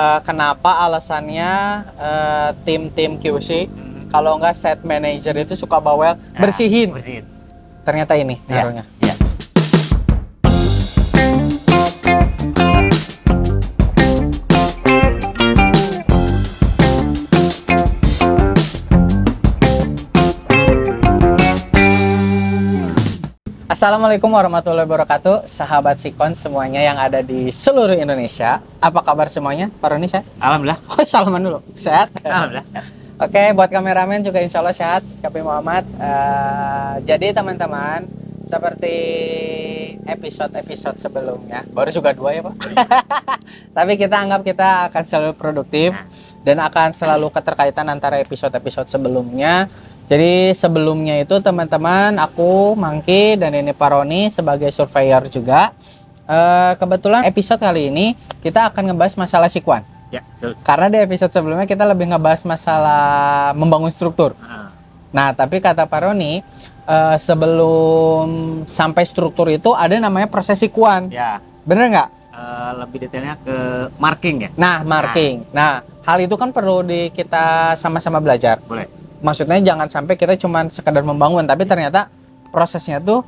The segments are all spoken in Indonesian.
Kenapa alasannya tim QC kalau nggak set manager itu suka bawel bersihin. Ternyata ini ngaruhnya. Iya. Assalamualaikum warahmatullahi wabarakatuh, sahabat Sikon semuanya yang ada di seluruh Indonesia. Apa kabar semuanya? Pak Roni sehat? Alhamdulillah. Oh, salaman dulu. Sehat? Alhamdulillah. Oke, buat kameramen juga insya Allah sehat. Kapi Muhammad. Jadi teman-teman, seperti episode-episode sebelumnya, baru juga 2 ya Pak. Tapi kita anggap kita akan selalu produktif dan akan selalu keterkaitan antara episode-episode sebelumnya. Jadi sebelumnya itu teman-teman, aku Mangki dan ini Pak Roni sebagai surveyor juga. Kebetulan episode kali ini kita akan ngebahas masalah Sikuan. Ya, betul. Karena di episode sebelumnya kita lebih ngebahas masalah membangun struktur. Nah, tapi kata Pak Roni, sebelum sampai struktur itu ada namanya proses Sikuan. Ya. Bener nggak? Lebih detailnya ke marking ya. Nah, marking. Nah, hal itu kan perlu kita sama-sama belajar. Boleh. Maksudnya jangan sampai kita cuma sekedar membangun, tapi ternyata prosesnya tuh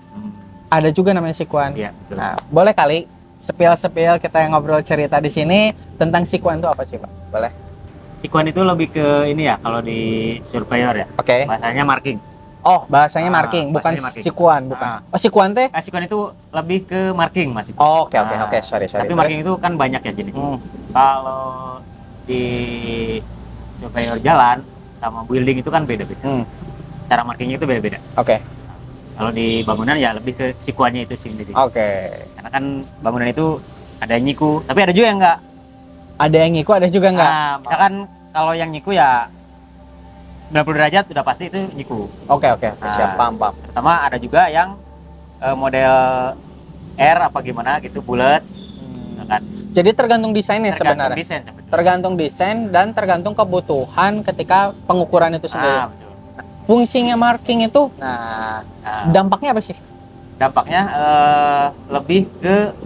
ada juga namanya Sikuan. Iya, betul. Nah, boleh kali sepil-sepil kita yang ngobrol cerita di sini tentang Sikuan itu apa sih, Pak? Boleh. Sikuan itu lebih ke ini ya, kalau di surveyor ya. Oke. Bahasanya marking. Oh, bahasanya marking, bukan bahasanya marking. Sikuan, bukan. Oh, Sikuan teh? Sikuan itu lebih ke marking Mas. Oh, oke, sorry. Tapi Terus? marking itu kan banyak ya jenisnya. Kalau di surveyor jalan sama building itu kan beda-beda. Cara markingnya itu beda-beda. Oke. Kalau di bangunan ya lebih ke sikuannya itu sendiri. Oke. Karena kan bangunan itu ada yang nyiku, tapi ada juga yang enggak. Ada yang ngiku, ada juga enggak? Nah, misalkan kalau yang nyiku ya 90 derajat udah pasti itu nyiku. Oke, siap, paham. Pertama ada juga yang model R apa gimana gitu, bulat. Kan. Jadi tergantung desainnya sebenarnya. Tergantung desain dan tergantung kebutuhan ketika pengukuran itu sendiri. Betul. Fungsinya marking itu, dampaknya apa sih? Dampaknya lebih ke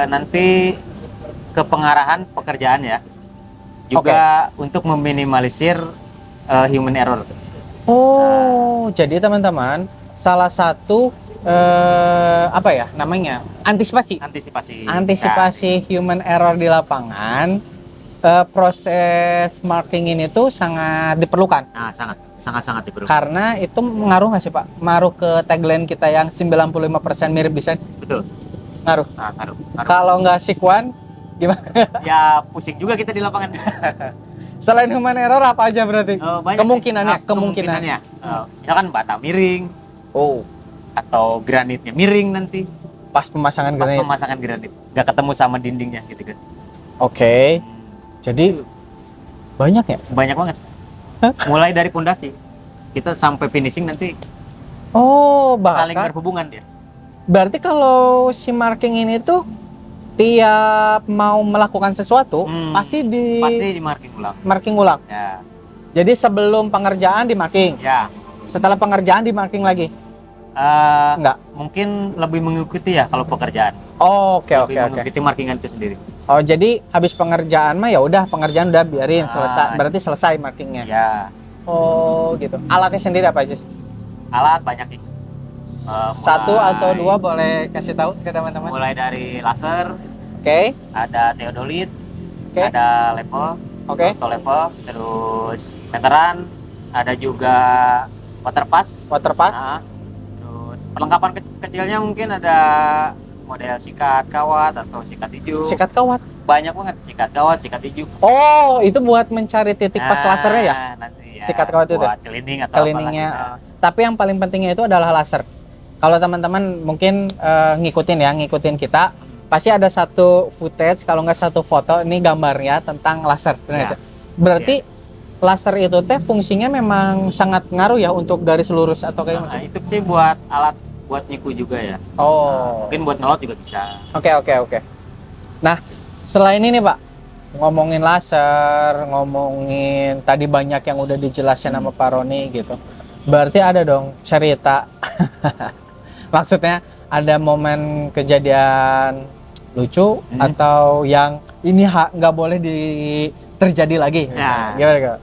nanti ke pengarahan pekerjaan ya. Juga untuk meminimalisir human error. Oh, jadi teman-teman, salah satu apa ya namanya? Antisipasi human error di lapangan. Proses marking ini tuh sangat diperlukan. Nah, sangat diperlukan. Karena itu mengaruh nggak sih Pak? Ngaruh ke tagline kita yang 95% mirip desain? Betul. Ngaruh. Ngaruh. Kalau nggak Sikuan, gimana? Ya pusing juga kita di lapangan. Selain human error apa aja berarti? Kemungkinannya. Misalkan bata miring. Atau granitnya miring nanti. Pas pemasangan granit. Nggak ketemu sama dindingnya gitu kan. Oke. Jadi banyak ya? Banyak banget. Mulai dari pondasi kita sampai finishing nanti. Bahkan saling berhubungan dia. Berarti kalau si marking ini tuh tiap mau melakukan sesuatu pasti di marking ulang. Ya. Jadi sebelum pengerjaan di marking. Ya. Setelah pengerjaan di marking lagi. Enggak. Mungkin lebih mengikuti ya kalau pekerjaan. Oke. Mengikuti markingan itu sendiri. Oh, jadi habis pengerjaan mah ya udah pengerjaan udah biarin selesai. Berarti selesai markingnya. Ya. Oh, gitu. Alatnya sendiri apa aja sih? Alat banyak sih. Satu atau dua boleh kasih tahu ke teman-teman? Mulai dari laser. Oke. Ada theodolit. Oke. Ada level. Oke. Auto level. Terus meteran. Ada juga water pass. Terus perlengkapan kecilnya mungkin ada model sikat kawat atau sikat hijau. Sikat kawat? Banyak banget, sikat kawat, sikat hijau. Oh, itu buat mencari titik pas lasernya ya? Nanti ya. Sikat kawat itu? Buat cleaning atau cleaningnya. Tapi yang paling pentingnya itu adalah laser. Kalau teman-teman mungkin ngikutin kita, pasti ada satu footage, kalau nggak satu foto, ini gambarnya tentang laser. Benar. Berarti laser itu teh fungsinya memang sangat ngaruh ya untuk garis lurus atau kayak macam? Itu sih buat alat buat nyiku juga ya. Mungkin buat ngelot juga bisa. Oke. Nah, selain ini Pak, ngomongin laser, ngomongin tadi banyak yang udah dijelasin sama Pak Roni gitu. Berarti ada dong cerita. Maksudnya ada momen kejadian lucu atau yang ini nggak boleh terjadi lagi misalnya? Gimana Kak?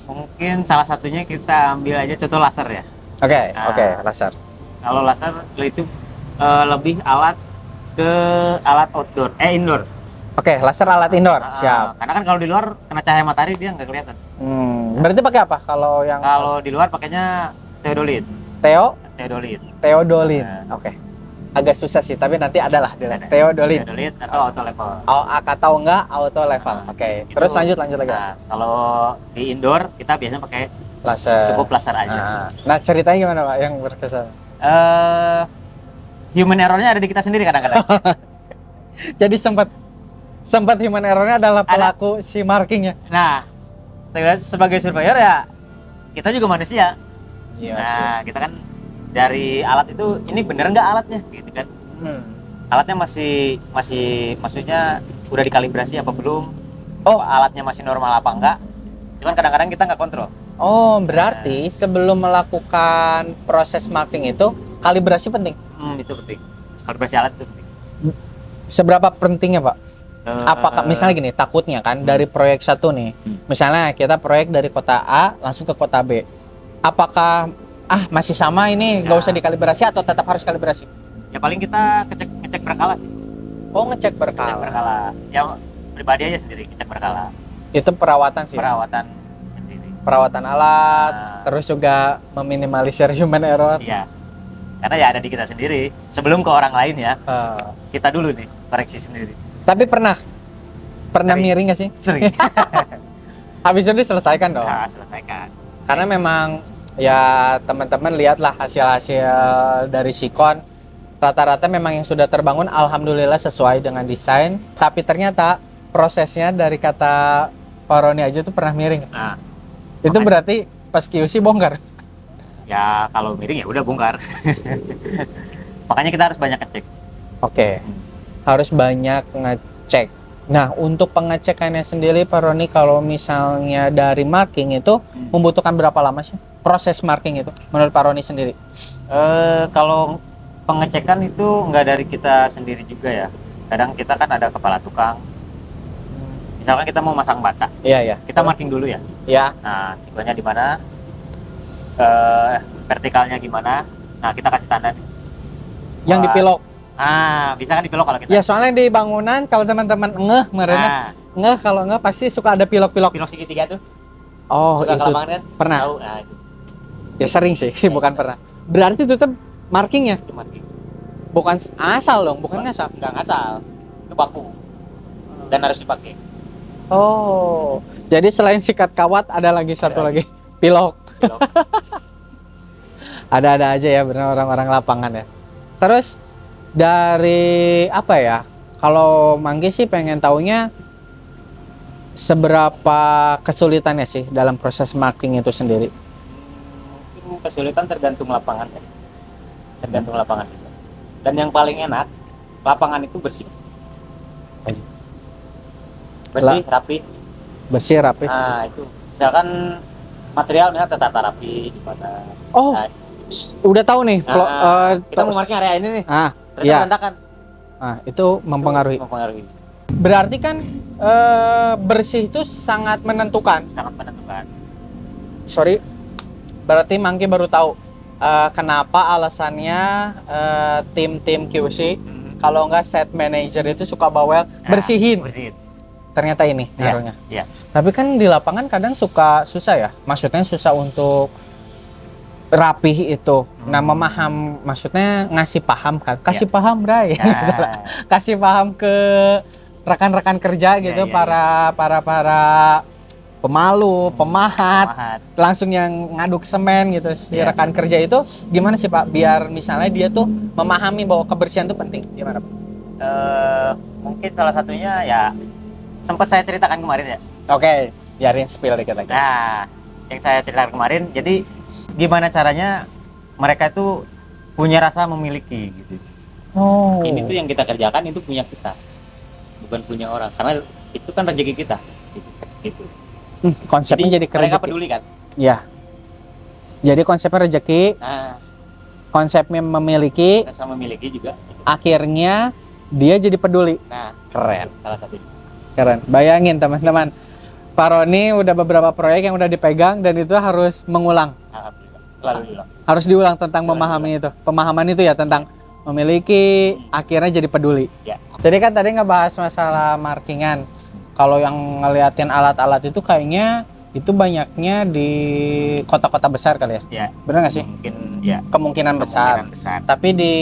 Mungkin salah satunya kita ambil aja contoh laser ya. Oke, laser. Kalau laser itu lebih ke alat indoor. Oke, laser alat indoor, siap. Karena kan kalau di luar kena cahaya matahari dia nggak kelihatan. Berarti pakai apa kalau yang? Kalau di luar pakainya teodolit. Teodolin. Oke. Agak susah sih, tapi nanti adalah teodolin. Teodolit atau auto level. Atau enggak auto level. Oke. Terus lanjut lagi. Nah, kalau di indoor kita biasanya pakai laser. Cukup laser aja. Nah, ceritanya gimana Pak yang berkesan? Human error-nya ada di kita sendiri kadang-kadang. Jadi sempat human error-nya adalah pelaku si markingnya. Nah, sebagai surveyor ya kita juga manusia. Iya, nah, kita kan dari alat itu ini bener nggak alatnya gitu kan. Alatnya masih maksudnya udah dikalibrasi apa belum? Alatnya masih normal apa enggak? Cuman kadang-kadang kita nggak kontrol. Berarti sebelum melakukan proses marking itu kalibrasi penting. Itu penting. Kalibrasi alat itu penting. Seberapa pentingnya Pak? Apakah misalnya gini, takutnya kan dari proyek satu nih, misalnya kita proyek dari kota A langsung ke kota B, apakah masih sama ini nggak usah dikalibrasi atau tetap harus kalibrasi? Ya paling kita ngecek berkala sih. Ngecek berkala. Ya pribadi aja sendiri ngecek berkala. Itu perawatan sih. Perawatan sendiri. Perawatan alat, terus juga meminimalisir human error. Iya. Karena ya ada di kita sendiri. Sebelum ke orang lain ya. Kita dulu nih koreksi sendiri. Tapi pernah Sering. miring nggak sih? Sering. Habis itu diselesaikan dong. Nah, selesaikan. Karena memang ya teman-teman lihatlah hasil-hasil dari Sikon, rata-rata memang yang sudah terbangun alhamdulillah sesuai dengan desain, tapi ternyata prosesnya dari kata Pak Roni aja tuh pernah miring. Nah, itu berarti pas QC bongkar. Ya kalau miring ya udah bongkar. Makanya kita harus banyak ngecek. Oke. Harus banyak ngecek. Nah, untuk pengecekannya sendiri Pak Roni, kalau misalnya dari marking itu membutuhkan berapa lama sih proses marking itu menurut Pak Roni sendiri? Kalau pengecekan itu nggak dari kita sendiri juga ya. Kadang kita kan ada kepala tukang. Misalkan kita mau masang bata. Iya. Kita marking dulu ya. Iya. Nah, siklonya di mana? Vertikalnya gimana? Nah, kita kasih tanda. Yang dipilok. Bisa kan dipilok kalau kita. Ya, soalnya di bangunan kalau teman-teman ngeh kalau pasti suka ada pilok-pilok. Pilok segitiga tuh. Itu suka kelapangan kan? Pernah. Tahu. Nah, itu. Ya sering sih, bukan pernah. Berarti itu tuh markingnya. Itu marking. Bukan asal dong, bukan ngasal. Enggak ngasal. Itu baku. Dan harus dipakai. Jadi selain sikat kawat ada lagi satu lagi, pilok. Ada-ada aja ya benar orang-orang lapangan ya. Terus dari apa ya? Kalau Manggi sih pengen taunya seberapa kesulitannya sih dalam proses marking itu sendiri? Mungkin kesulitan tergantung lapangan ya. Tergantung lapangan itu. Dan yang paling enak lapangan itu bersih. Bersih, rapi. Nah, itu. Misalkan material misalnya tertata rapi di mana. Udah tahu nih. Kita mau marking area ini nih. Iya. Berantakan. Itu mempengaruhi. Berarti kan bersih itu sangat menentukan. Sorry. Berarti Mangki baru tahu kenapa alasannya tim QC kalau nggak set manager itu suka bawel bersihin. Ternyata ini ngaruhnya. Iya. Tapi kan di lapangan kadang suka susah ya. Maksudnya susah untuk rapih itu. Nah, maksudnya ngasih paham kan. Kasih paham, Bray. Kasih paham ke rekan-rekan kerja gitu, para pemalu, pemahat, langsung yang ngaduk semen gitu. Si rekan kerja itu gimana sih Pak biar misalnya dia tuh memahami bahwa kebersihan itu penting. Gimana Pak? Mungkin salah satunya ya sempat saya ceritakan kemarin ya. Oke, biarin spill dikit lagi. Nah, yang saya ceritakan kemarin, jadi gimana caranya mereka itu punya rasa memiliki gitu. Ini tuh yang kita kerjakan itu punya kita, bukan punya orang, karena itu kan rezeki kita. Gitu. Konsepnya jadi mereka peduli kan? Iya. Jadi konsepnya rezeki. Konsepnya memiliki. Rasa memiliki juga. Akhirnya dia jadi peduli. Nah, keren. Salah satunya. Keren. Bayangin teman-teman, Pak Roni udah beberapa proyek yang udah dipegang dan itu harus mengulang. Alhamdulillah. Selalu hilang. Harus diulang tentang Selalu memahami itu. Pemahaman itu ya tentang memiliki, akhirnya jadi peduli. Ya. Jadi kan tadi ngebahas masalah markingan. Kalau yang ngeliatin alat-alat itu kayaknya itu banyaknya di kota-kota besar kali ya? Ya. Bener nggak sih? Mungkin ya. Kemungkinan besar. Kemungkinan besar. Tapi di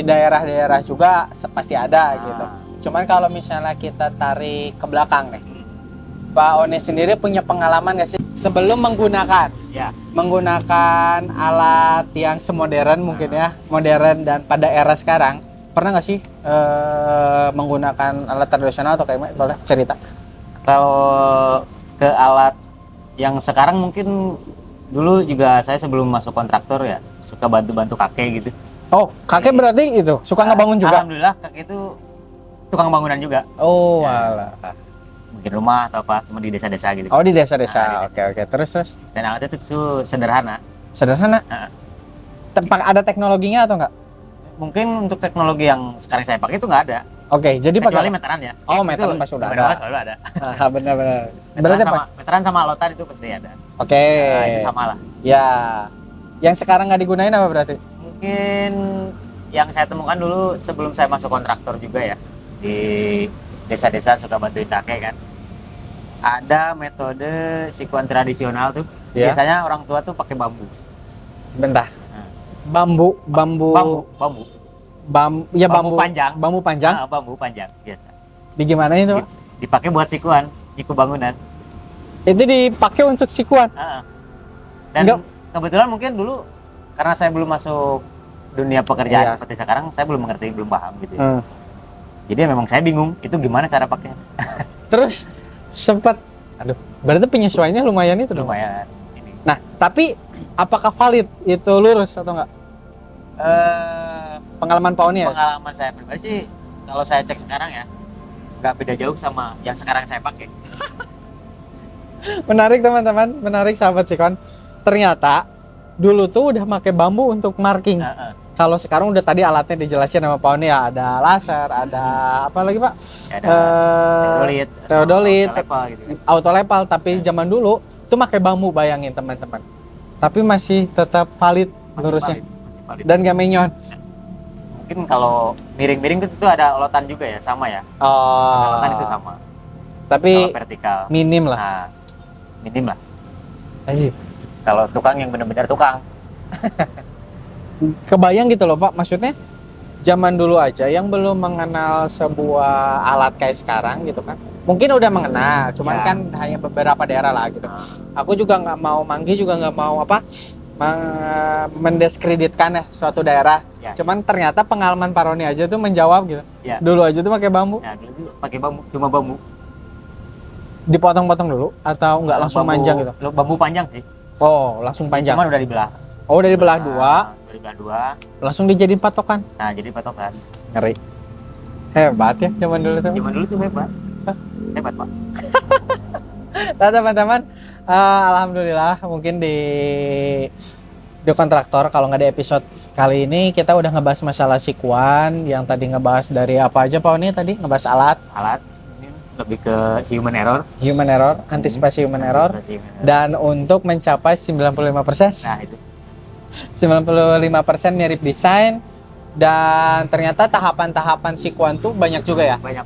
daerah-daerah juga pasti ada Nah. gitu. Cuman kalau misalnya kita tarik ke belakang nih, Pak One sendiri punya pengalaman nggak sih sebelum menggunakan alat yang semodern mungkin ya, modern dan pada era sekarang, pernah nggak sih menggunakan alat tradisional atau kayak gimana? Boleh cerita? Kalau ke alat yang sekarang mungkin dulu juga saya sebelum masuk kontraktor ya suka bantu-bantu kakek gitu. Oh, kakek berarti itu suka ngebangun juga? Alhamdulillah kakek itu tukang bangunan juga. Oh, Ya. alah. Mungkin rumah atau apa, cuma di desa-desa gitu. Oh, di desa-desa. Nah, di Oke. Terus. Dan alatnya itu sederhana. Sederhana. Nah. Tempat ada teknologinya atau enggak? Mungkin untuk teknologi yang sekarang saya pakai itu nggak ada. Oke, jadi Kecuali pakai. meteran ya. Oh, meteran pas sudah ada. Selalu ada. Benar-benar. Meteran sama lotan itu pasti ada. Oke. Nah, itu sama lah. Ya. Yang sekarang nggak digunain apa berarti? Mungkin yang saya temukan dulu sebelum saya masuk kontraktor juga ya, di desa-desa suka bantuin kakek kan. Ada metode sikuan tradisional tuh. Ya. Biasanya orang tua tuh pakai bambu. Bentar. Nah. Bambu. Ya bambu panjang. Bambu panjang. Ah, bambu panjang biasa. Di gimana itu, Pak? Dipakai buat sikuan, nyiku bangunan. Itu dipakai untuk sikuan. Ah. Dan Enggak. kebetulan mungkin dulu karena saya belum masuk dunia pekerjaan Iya. seperti sekarang, saya belum mengerti, belum paham gitu. Hmm. Jadi memang saya bingung itu gimana cara pakainya. Terus sempat, berarti penyesuaiannya lumayan itu dong. Lumayan ini. Nah, tapi apakah valid itu lurus atau enggak? Pengalaman Pak Oni ya? Pengalaman saya pribadi sih, kalau saya cek sekarang ya, nggak beda jauh sama yang sekarang saya pakai. Menarik teman-teman, menarik sahabat Sikon. Ternyata dulu tuh udah pakai bambu untuk marking. Kalau sekarang udah tadi alatnya dijelasin sama Pak Oni ya, ada laser, ada apa lagi Pak? Ada teodolit, gitu. auto lepal. Tapi zaman dulu tuh pakai bambu, bayangin teman-teman. Tapi masih tetap valid lurusnya Masih valid. dan gak menyon. Mungkin kalau miring-miring itu ada olotan juga ya, sama ya. Olotan itu sama. Tapi Kalau vertikal. minim lah. Nah, minim lah. Anjir. Kalau tukang yang benar-benar tukang. Kebayang gitu loh Pak, maksudnya zaman dulu aja yang belum mengenal sebuah alat kayak sekarang gitu kan, mungkin udah mengenal, cuman Ya. kan hanya beberapa daerah lah gitu. Aku juga nggak mau, Manggi juga nggak mau mendiskreditkan ya suatu daerah. Ya. Cuman ternyata pengalaman Pak Roni aja tuh menjawab gitu. Ya. Dulu aja tuh pakai bambu, Nah, dulu tuh pakai bambu, cuma bambu. dipotong-potong dulu atau nggak langsung manjang gitu? Bambu panjang sih. Oh, langsung panjang. Cuman udah dibelah. Oh, dari belah dua, Udah dibelah dua. langsung dijadiin patokan. Nah, jadi patokan. Ngeri. Hebat ya zaman dulu tuh. Zaman dulu tuh hebat. Hebat, Pak. Nah teman-teman, alhamdulillah mungkin di kontraktor kalau nggak di episode kali ini kita udah ngebahas masalah sikuan yang tadi ngebahas dari apa aja Pak Oni tadi ngebahas Alat ini lebih ke human error. antisipasi human error Antisipasi human error. dan untuk mencapai 95%. Nah, itu 95% mirip desain dan ternyata tahapan-tahapan sikuan tuh banyak juga ya. banyak.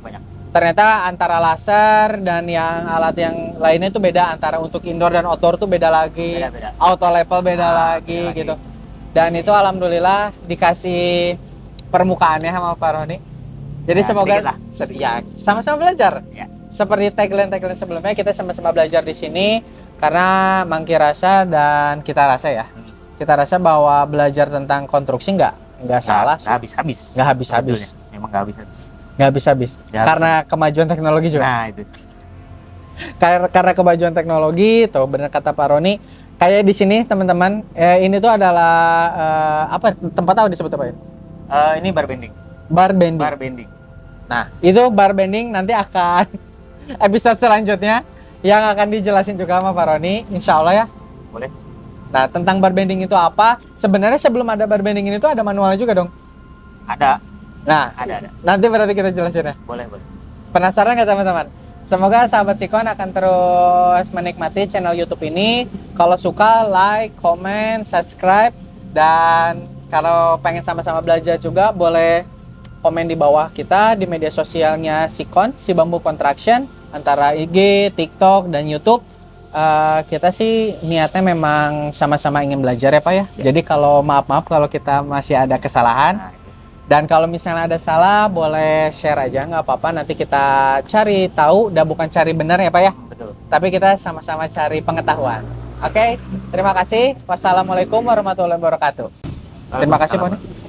Ternyata antara laser dan yang alat yang lainnya itu beda, antara untuk indoor dan outdoor tuh beda lagi, Beda-beda. auto level beda lagi beda lagi. gitu. Dan itu alhamdulillah dikasih permukaannya sama Pak Roni. Jadi Ya, semoga sedikit lah. ya sama-sama belajar. Ya. Seperti tagline sebelumnya kita sama-sama belajar di sini karena Mangki rasa dan kita rasa ya. Kita rasa bahwa belajar tentang konstruksi nggak salah, Nggak habis-habis. nggak habis-habis. Sebetulnya. Memang nggak habis-habis. nggak habis-habis Nggak karena kemajuan teknologi juga. Nah, itu. Karena kemajuan teknologi tuh bener kata Pak Roni, kayak di sini teman-teman, ini tuh adalah apa tempat apa disebut apa ini? Ini bar bending. Bar bending. Bar bending. Nah itu bar bending nanti akan episode selanjutnya yang akan dijelasin juga sama Pak Roni, insya Allah ya. Boleh. Nah tentang bar bending itu apa? Sebenarnya sebelum ada bar bending ini tuh ada manualnya juga dong. Ada. Nah Ada. nanti berarti kita jelasin ya. Boleh. Penasaran nggak teman-teman? Semoga sahabat Sikon akan terus menikmati channel YouTube ini. Kalau suka, like, comment, subscribe, dan kalau pengen sama-sama belajar juga boleh komen di bawah kita di media sosialnya Sikon, Si Bambu Construction, antara IG, TikTok, dan YouTube. Kita sih niatnya memang sama-sama ingin belajar ya Pak ya. Jadi kalau maaf kalau kita masih ada kesalahan. Dan kalau misalnya ada salah, boleh share aja, nggak apa-apa. Nanti kita cari tahu, dan bukan cari benar ya Pak ya. Betul. Tapi kita sama-sama cari pengetahuan. Oke, terima kasih. Wassalamualaikum warahmatullahi wabarakatuh. Terima kasih Pak.